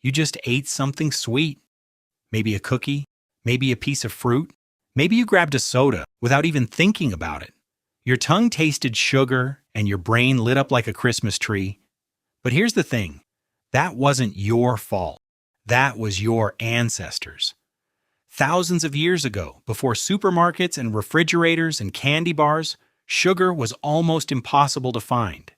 You just ate something sweet. Maybe a cookie, maybe a piece of fruit, maybe you grabbed a soda without even thinking about it. Your tongue tasted sugar and your brain lit up like a Christmas tree. But here's the thing, that wasn't your fault. That was your ancestors. Thousands of years ago, before supermarkets and refrigerators and candy bars, sugar was almost impossible to find.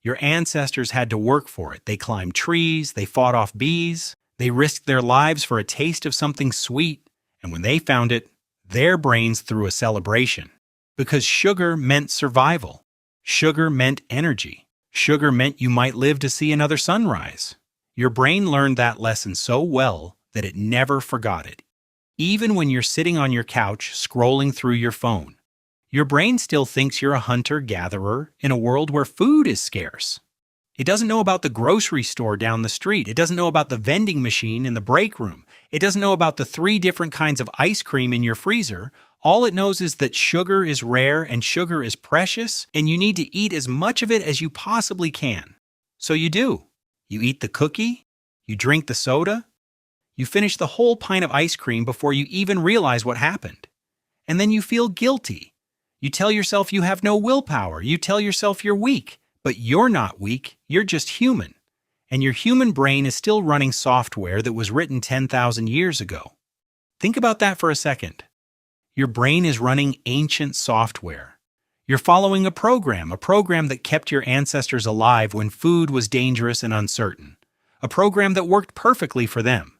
Your ancestors had to work for it. They climbed trees, they fought off bees, they risked their lives for a taste of something sweet, and when they found it, their brains threw a celebration. Because sugar meant survival. Sugar meant energy. Sugar meant you might live to see another sunrise. Your brain learned that lesson so well that it never forgot it. Even when you're sitting on your couch scrolling through your phone, your brain still thinks you're a hunter-gatherer in a world where food is scarce. It doesn't know about the grocery store down the street. It doesn't know about the vending machine in the break room. It doesn't know about the 3 different kinds of ice cream in your freezer. All it knows is that sugar is rare and sugar is precious, and you need to eat as much of it as you possibly can. So you do. You eat the cookie, you drink the soda, you finish the whole pint of ice cream before you even realize what happened. And then you feel guilty. You tell yourself you have no willpower. You tell yourself you're weak. But you're not weak, you're just human. And your human brain is still running software that was written 10,000 years ago. Think about that for a second. Your brain is running ancient software. You're following a program that kept your ancestors alive when food was dangerous and uncertain. A program that worked perfectly for them.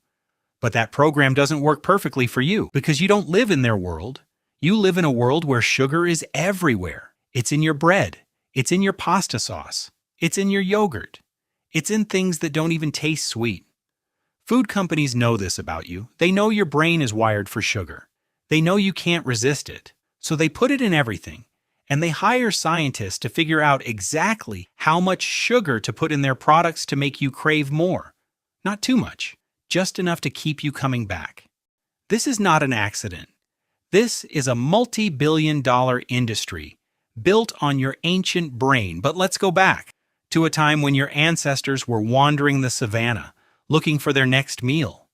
But that program doesn't work perfectly for you because you don't live in their world. You live in a world where sugar is everywhere. It's in your bread. It's in your pasta sauce. It's in your yogurt. It's in things that don't even taste sweet. Food companies know this about you. They know your brain is wired for sugar. They know you can't resist it. So they put it in everything. And they hire scientists to figure out exactly how much sugar to put in their products to make you crave more. Not too much, just enough to keep you coming back. This is not an accident. This is a multi-billion-dollar industry built on your ancient brain. But let's go back to a time when your ancestors were wandering the savannah, looking for their next meal.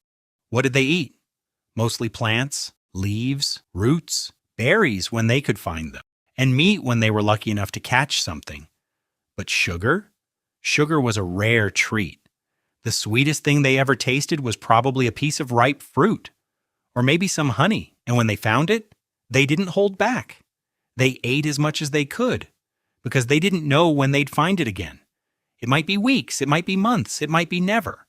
What did they eat? Mostly plants, leaves, roots, berries when they could find them, and meat when they were lucky enough to catch something. But sugar? Sugar was a rare treat. The sweetest thing they ever tasted was probably a piece of ripe fruit, or maybe some honey, and when they found it, they didn't hold back. They ate as much as they could, because they didn't know when they'd find it again. It might be weeks, it might be months, it might be never.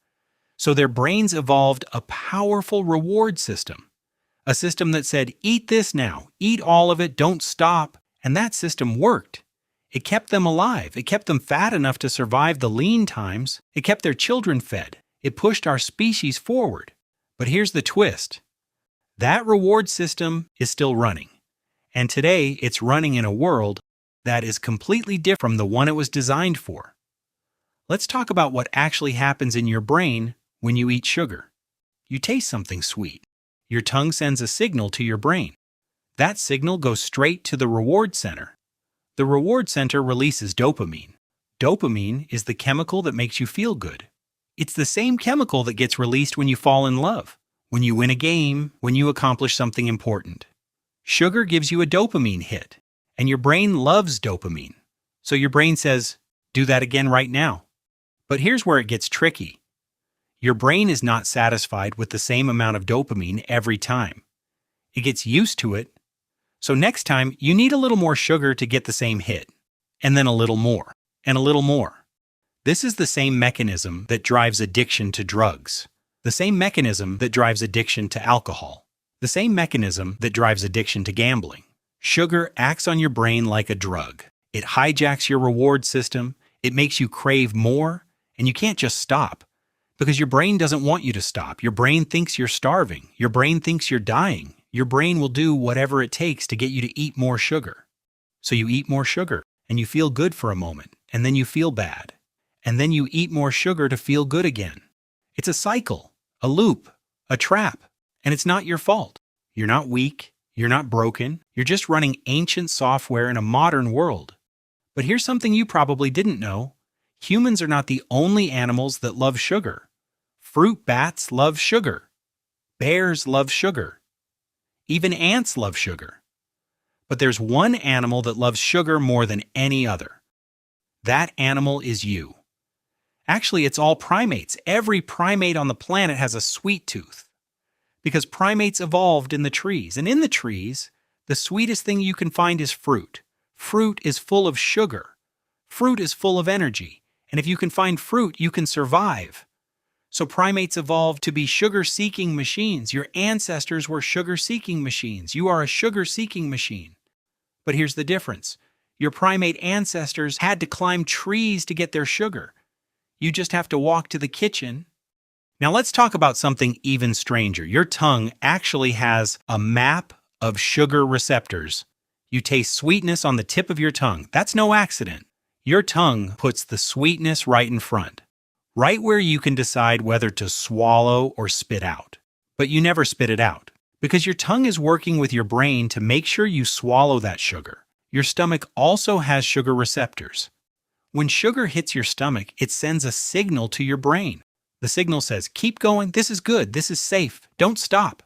So their brains evolved a powerful reward system. A system that said, eat this now, eat all of it, don't stop. And that system worked. It kept them alive. It kept them fat enough to survive the lean times. It kept their children fed. It pushed our species forward. But here's the twist. That reward system is still running. And today, it's running in a world that is completely different from the one it was designed for. Let's talk about what actually happens in your brain when you eat sugar. You taste something sweet. Your tongue sends a signal to your brain. That signal goes straight to the reward center. The reward center releases dopamine. Dopamine is the chemical that makes you feel good. It's the same chemical that gets released when you fall in love, when you win a game, when you accomplish something important. Sugar gives you a dopamine hit, and your brain loves dopamine. So your brain says, do that again right now. But here's where it gets tricky. Your brain is not satisfied with the same amount of dopamine every time. It gets used to it. So next time, you need a little more sugar to get the same hit, and then a little more, and a little more. This is the same mechanism that drives addiction to drugs, the same mechanism that drives addiction to alcohol, the same mechanism that drives addiction to gambling. Sugar acts on your brain like a drug. It hijacks your reward system, it makes you crave more, and you can't just stop. Because your brain doesn't want you to stop. Your brain thinks you're starving. Your brain thinks you're dying. Your brain will do whatever it takes to get you to eat more sugar. So you eat more sugar, and you feel good for a moment, and then you feel bad. And then you eat more sugar to feel good again. It's a cycle, a loop, a trap, and it's not your fault. You're not weak. You're not broken. You're just running ancient software in a modern world. But here's something you probably didn't know. Humans are not the only animals that love sugar. Fruit bats love sugar. Bears love sugar. Even ants love sugar. But there's one animal that loves sugar more than any other. That animal is you. Actually, it's all primates. Every primate on the planet has a sweet tooth. Because primates evolved in the trees. And in the trees, the sweetest thing you can find is fruit. Fruit is full of sugar. Fruit is full of energy. And if you can find fruit, you can survive. So primates evolved to be sugar-seeking machines. Your ancestors were sugar-seeking machines. You are a sugar-seeking machine. But here's the difference. Your primate ancestors had to climb trees to get their sugar. You just have to walk to the kitchen. Now let's talk about something even stranger. Your tongue actually has a map of sugar receptors. You taste sweetness on the tip of your tongue. That's no accident. Your tongue puts the sweetness right in front, right where you can decide whether to swallow or spit out. But you never spit it out, because your tongue is working with your brain to make sure you swallow that sugar. Your stomach also has sugar receptors. When sugar hits your stomach, it sends a signal to your brain. The signal says, keep going, this is good, this is safe, don't stop.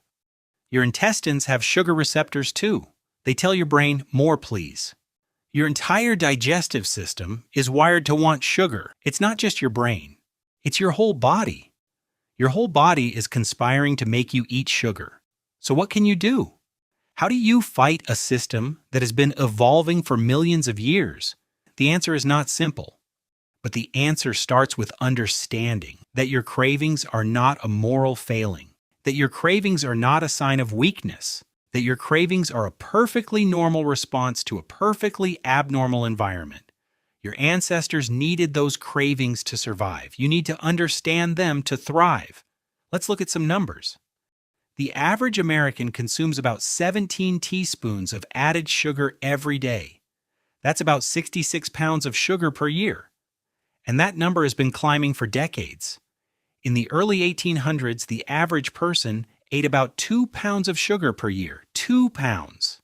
Your intestines have sugar receptors too. They tell your brain, more please. Your entire digestive system is wired to want sugar. It's not just your brain. It's your whole body. Your whole body is conspiring to make you eat sugar. So what can you do? How do you fight a system that has been evolving for millions of years? The answer is not simple. But the answer starts with understanding that your cravings are not a moral failing, that your cravings are not a sign of weakness, that your cravings are a perfectly normal response to a perfectly abnormal environment. Your ancestors needed those cravings to survive. You need to understand them to thrive. Let's look at some numbers. The average American consumes about 17 teaspoons of added sugar every day. That's about 66 pounds of sugar per year. And that number has been climbing for decades. In the early 1800s, the average person ate about 2 pounds of sugar per year. 2 pounds.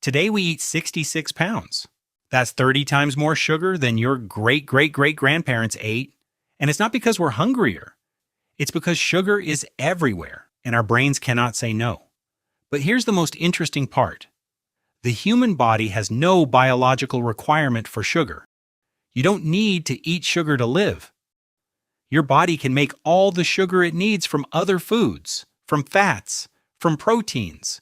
Today we eat 66 pounds. That's 30 times more sugar than your great-great-great-grandparents ate. And it's not because we're hungrier. It's because sugar is everywhere, and our brains cannot say no. But here's the most interesting part. The human body has no biological requirement for sugar. You don't need to eat sugar to live. Your body can make all the sugar it needs from other foods, from fats, from proteins,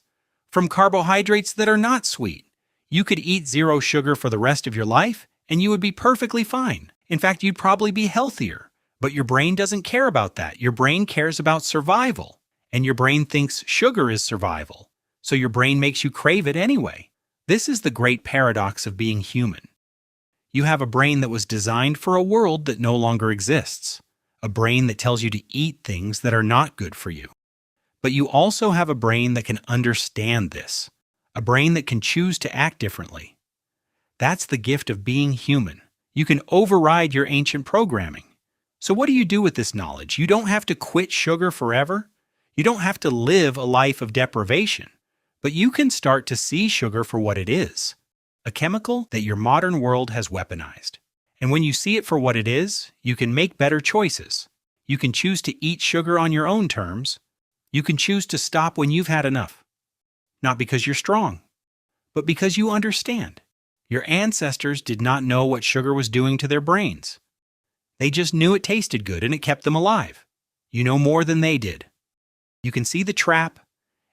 from carbohydrates that are not sweet. You could eat zero sugar for the rest of your life, and you would be perfectly fine. In fact, you'd probably be healthier. But your brain doesn't care about that. Your brain cares about survival. And your brain thinks sugar is survival. So your brain makes you crave it anyway. This is the great paradox of being human. You have a brain that was designed for a world that no longer exists. A brain that tells you to eat things that are not good for you. But you also have a brain that can understand this. A brain that can choose to act differently. That's the gift of being human. You can override your ancient programming. So what do you do with this knowledge? You don't have to quit sugar forever. You don't have to live a life of deprivation. But you can start to see sugar for what it is. A chemical that your modern world has weaponized. And when you see it for what it is, you can make better choices. You can choose to eat sugar on your own terms. You can choose to stop when you've had enough. Not because you're strong, but because you understand. Your ancestors did not know what sugar was doing to their brains. They just knew it tasted good and it kept them alive. You know more than they did. You can see the trap,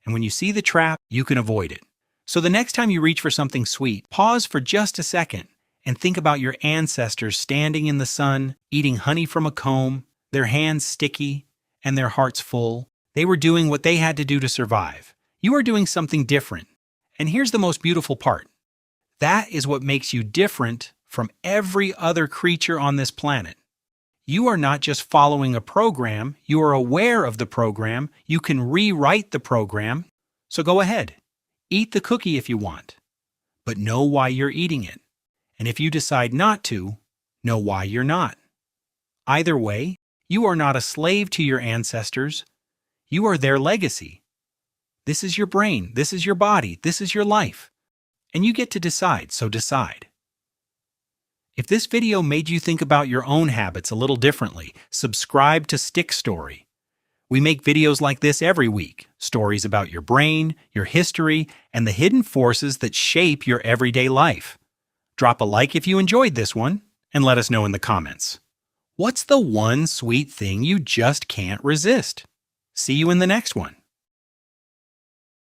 and when you see the trap, you can avoid it. So the next time you reach for something sweet, pause for just a second and think about your ancestors standing in the sun, eating honey from a comb, their hands sticky, and their hearts full. They were doing what they had to do to survive. You are doing something different. And here's the most beautiful part. That is what makes you different from every other creature on this planet. You are not just following a program, you are aware of the program, you can rewrite the program. So go ahead, eat the cookie if you want, but know why you're eating it. And if you decide not to, know why you're not. Either way, you are not a slave to your ancestors, you are their legacy. This is your brain, this is your body, this is your life. And you get to decide, so decide. If this video made you think about your own habits a little differently, subscribe to Stickstory. We make videos like this every week, stories about your brain, your history, and the hidden forces that shape your everyday life. Drop a like if you enjoyed this one, and let us know in the comments. What's the one sweet thing you just can't resist? See you in the next one.